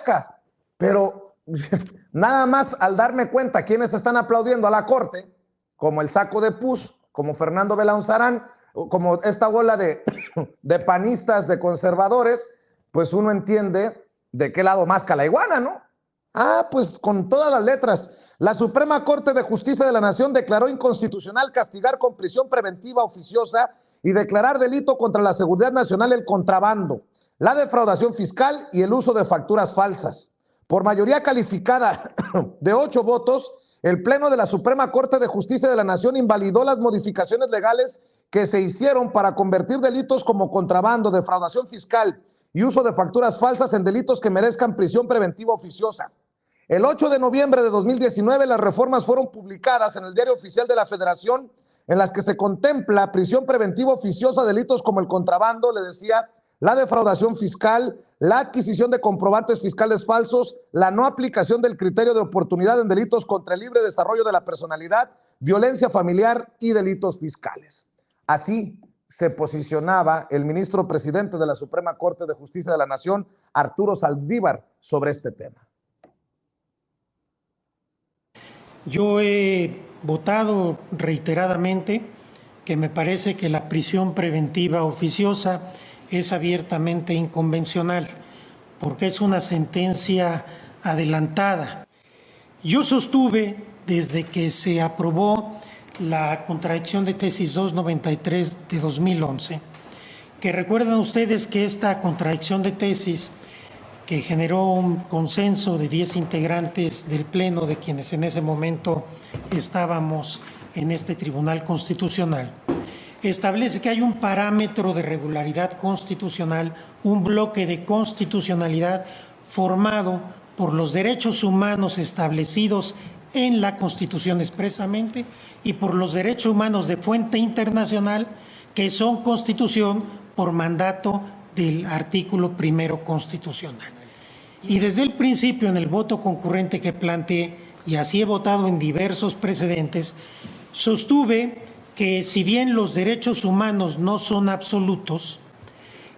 parezca, pero nada más al darme cuenta quiénes están aplaudiendo a la Corte, como el saco de pus, como Fernando Belaunzarán, como esta bola de panistas, de conservadores, pues uno entiende de qué lado masca la iguana, ¿no? Ah, pues con todas las letras. La Suprema Corte de Justicia de la Nación declaró inconstitucional castigar con prisión preventiva oficiosa y declarar delito contra la seguridad nacional el contrabando, la defraudación fiscal y el uso de facturas falsas. Por mayoría calificada de 8 votos, el Pleno de la Suprema Corte de Justicia de la Nación invalidó las modificaciones legales que se hicieron para convertir delitos como contrabando, defraudación fiscal y uso de facturas falsas en delitos que merezcan prisión preventiva oficiosa. El 8 de noviembre de 2019, las reformas fueron publicadas en el Diario Oficial de la Federación, en las que se contempla prisión preventiva oficiosa a delitos como el contrabando, le decía, la defraudación fiscal, la adquisición de comprobantes fiscales falsos, la no aplicación del criterio de oportunidad en delitos contra el libre desarrollo de la personalidad, violencia familiar y delitos fiscales. Así se posicionaba el ministro presidente de la Suprema Corte de Justicia de la Nación, Arturo Saldívar, sobre este tema. Yo he votado reiteradamente que me parece que la prisión preventiva oficiosa es abiertamente inconvencional, porque es una sentencia adelantada. Yo sostuve desde que se aprobó la contradicción de tesis 293 de 2011, que recuerdan ustedes que esta contradicción de tesis, que generó un consenso de 10 integrantes del Pleno, de quienes en ese momento estábamos en este Tribunal Constitucional, establece que hay un parámetro de regularidad constitucional, un bloque de constitucionalidad formado por los derechos humanos establecidos en la Constitución expresamente y por los derechos humanos de fuente internacional que son Constitución por mandato del artículo primero constitucional. Y desde el principio, en el voto concurrente que planteé, y así he votado en diversos precedentes, sostuve que si bien los derechos humanos no son absolutos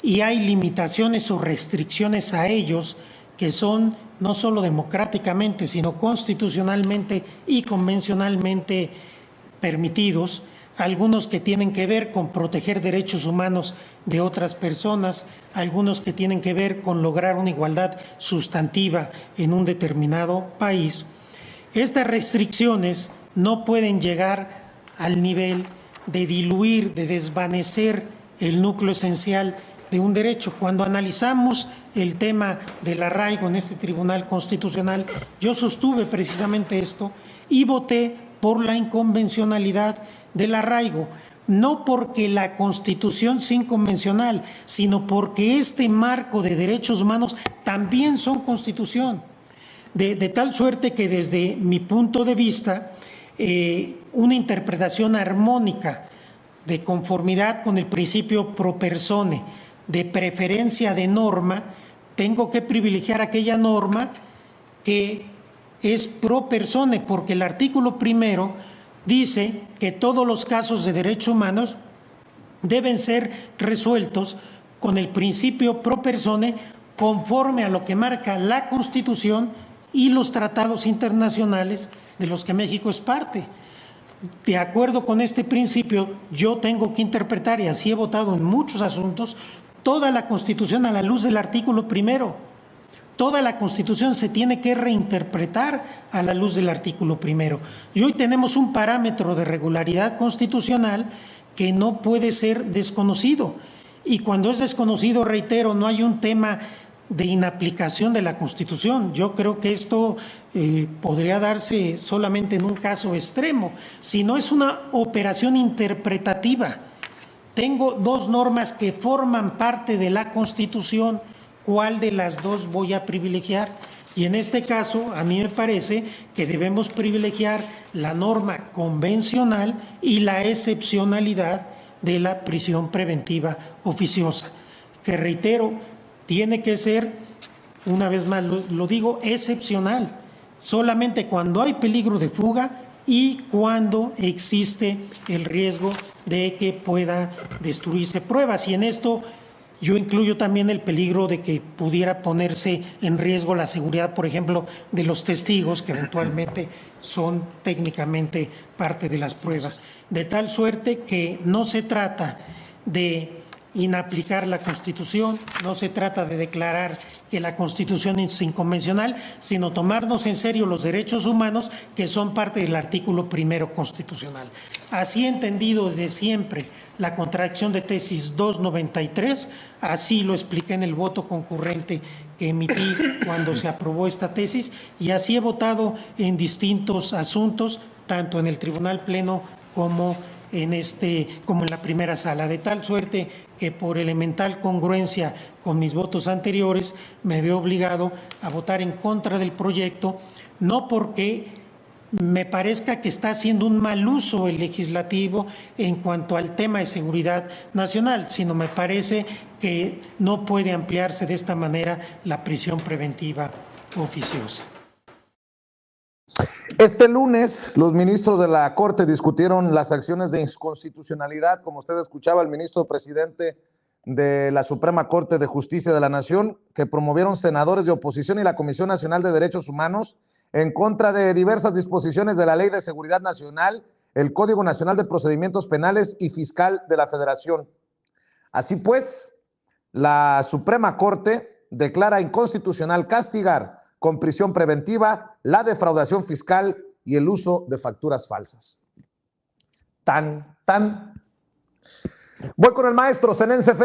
y hay limitaciones o restricciones a ellos que son no solo democráticamente, sino constitucionalmente y convencionalmente permitidos, algunos que tienen que ver con proteger derechos humanos de otras personas, algunos que tienen que ver con lograr una igualdad sustantiva en un determinado país. Estas restricciones no pueden llegar al nivel de diluir, de desvanecer el núcleo esencial de un derecho. Cuando analizamos el tema del arraigo en este Tribunal Constitucional, yo sostuve precisamente esto y voté por la inconvencionalidad del arraigo, no porque la Constitución sea inconvencional, sino porque este marco de derechos humanos también son Constitución, de tal suerte que desde mi punto de vista, una interpretación armónica de conformidad con el principio pro persone, de preferencia de norma, tengo que privilegiar aquella norma que es pro persone, porque el artículo primero dice que todos los casos de derechos humanos deben ser resueltos con el principio pro persone conforme a lo que marca la Constitución y los tratados internacionales de los que México es parte. De acuerdo con este principio, yo tengo que interpretar, y así he votado en muchos asuntos, toda la Constitución a la luz del artículo primero. Toda la Constitución se tiene que reinterpretar a la luz del artículo primero. Y hoy tenemos un parámetro de regularidad constitucional que no puede ser desconocido. Y cuando es desconocido, reitero, no hay un tema de inaplicación de la Constitución. Yo creo que esto podría darse solamente en un caso extremo, si no es una operación interpretativa. Tengo dos normas que forman parte de la Constitución, ¿cuál de las dos voy a privilegiar? Y en este caso, a mí me parece que debemos privilegiar la norma convencional y la excepcionalidad de la prisión preventiva oficiosa, que reitero, tiene que ser, una vez más lo digo, excepcional, solamente cuando hay peligro de fuga y cuando existe el riesgo de que pueda destruirse pruebas. Y en esto Yo incluyo también el peligro de que pudiera ponerse en riesgo la seguridad, por ejemplo, de los testigos, que eventualmente son técnicamente parte de las pruebas. De tal suerte que no se trata de inaplicar la Constitución, no se trata de declarar que la Constitución es inconvencional, sino tomarnos en serio los derechos humanos que son parte del artículo primero constitucional. Así he entendido desde siempre la contradicción de tesis 293, así lo expliqué en el voto concurrente que emití cuando se aprobó esta tesis, y así he votado en distintos asuntos, tanto en el Tribunal Pleno como en la primera sala, de tal suerte que por elemental congruencia con mis votos anteriores me veo obligado a votar en contra del proyecto, no porque me parezca que está haciendo un mal uso el legislativo en cuanto al tema de seguridad nacional, sino me parece que no puede ampliarse de esta manera la prisión preventiva oficiosa. Este lunes, los ministros de la Corte discutieron las acciones de inconstitucionalidad, como usted escuchaba, el ministro presidente de la Suprema Corte de Justicia de la Nación, que promovieron senadores de oposición y la Comisión Nacional de Derechos Humanos en contra de diversas disposiciones de la Ley de Seguridad Nacional, el Código Nacional de Procedimientos Penales y Fiscal de la Federación. Así pues, la Suprema Corte declara inconstitucional castigar con prisión preventiva la defraudación fiscal y el uso de facturas falsas. Voy con el maestro Zenén Ceferino.